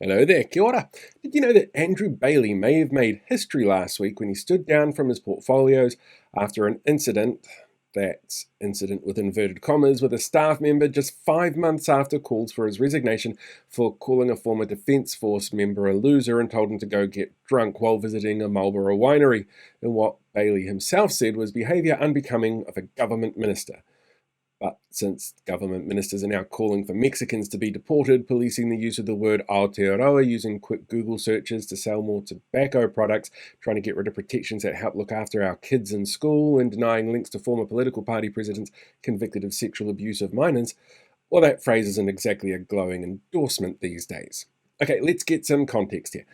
Hello there, kia ora. Did you know that Andrew Bailey may have made history last week when he stood down from his portfolios after an incident, that's incident with inverted commas, with a staff member just 5 months after calls for his resignation for calling a former Defence Force member a loser and told him to go get drunk while visiting a Marlborough winery, in what Bailey himself said was behaviour unbecoming of a government minister. But since government ministers are now calling for Mexicans to be deported, policing the use of the word Aotearoa, using quick Google searches to sell more tobacco products, trying to get rid of protections that help look after our kids in school, and denying links to former political party presidents convicted of sexual abuse of minors, well, that phrase isn't exactly a glowing endorsement these days. Okay, let's get some context here.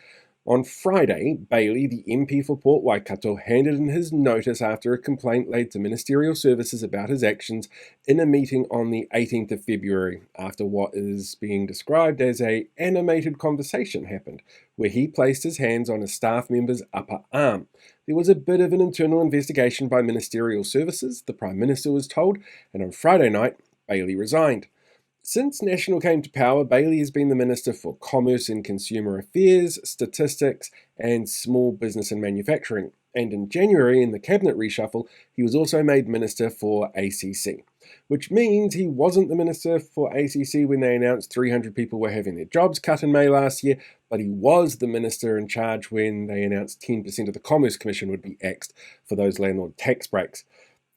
On Friday, Bailey, the MP for Port Waikato, handed in his notice after a complaint laid to Ministerial Services about his actions in a meeting on the 18th of February, after what is being described as an animated conversation happened, where he placed his hands on a staff member's upper arm. There was a bit of an internal investigation by Ministerial Services, the Prime Minister was told, and on Friday night, Bailey resigned. Since National came to power, Bailey has been the Minister for Commerce and Consumer Affairs, Statistics, and Small Business and Manufacturing. And in January, in the Cabinet reshuffle, he was also made Minister for ACC, which means he wasn't the Minister for ACC when they announced 300 people were having their jobs cut in May last year, but he was the Minister in charge when they announced 10% of the Commerce Commission would be axed for those landlord tax breaks,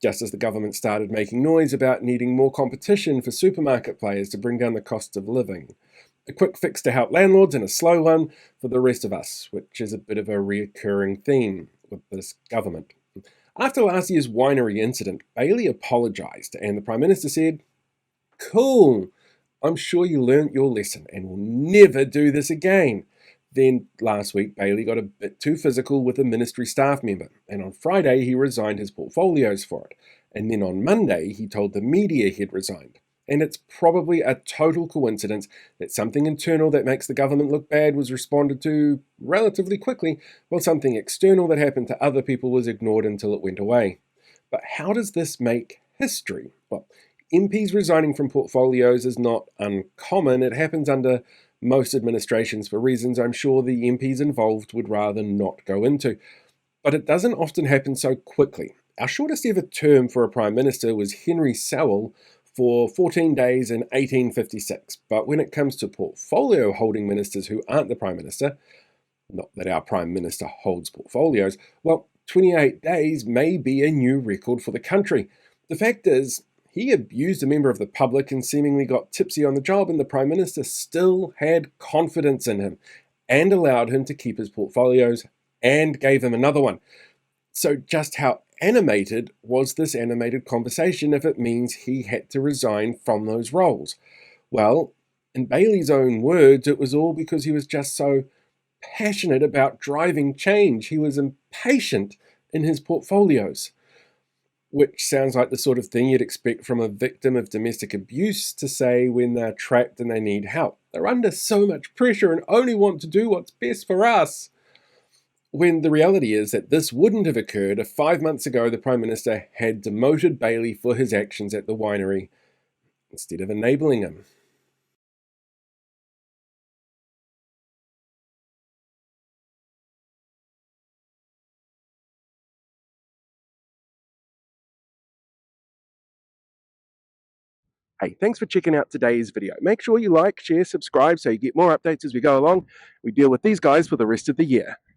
just as the government started making noise about needing more competition for supermarket players to bring down the cost of living. A quick fix to help landlords and a slow one for the rest of us, which is a bit of a recurring theme with this government. After last year's winery incident, Bailey apologised, and the Prime Minister said, "Cool, I'm sure you learnt your lesson and will never do this again." Then last week, Bailey got a bit too physical with a ministry staff member, and on Friday he resigned his portfolios for it. And then on Monday he told the media he'd resigned. And it's probably a total coincidence that something internal that makes the government look bad was responded to relatively quickly, while something external that happened to other people was ignored until it went away. But how does this make history? Well, MPs resigning from portfolios is not uncommon. It happens under most administrations for reasons I'm sure the MPs involved would rather not go into. But it doesn't often happen so quickly. Our shortest ever term for a Prime Minister was Henry Sewell for 14 days in 1856. But when it comes to portfolio holding ministers who aren't the Prime Minister, not that our Prime Minister holds portfolios, well, 28 days may be a new record for the country. The fact is, he abused a member of the public and seemingly got tipsy on the job, and the Prime Minister still had confidence in him and allowed him to keep his portfolios and gave him another one. So just how animated was this animated conversation if it means he had to resign from those roles? Well, in Bailey's own words, it was all because he was just so passionate about driving change. He was impatient in his portfolios, which sounds like the sort of thing you'd expect from a victim of domestic abuse to say when they're trapped and they need help. They're under so much pressure and only want to do what's best for us. When the reality is that this wouldn't have occurred if 5 months ago the Prime Minister had demoted Bailey for his actions at the winery instead of enabling him. Hey, thanks for checking out today's video. Make sure you like, share, subscribe so you get more updates as we go along. We deal with these guys for the rest of the year.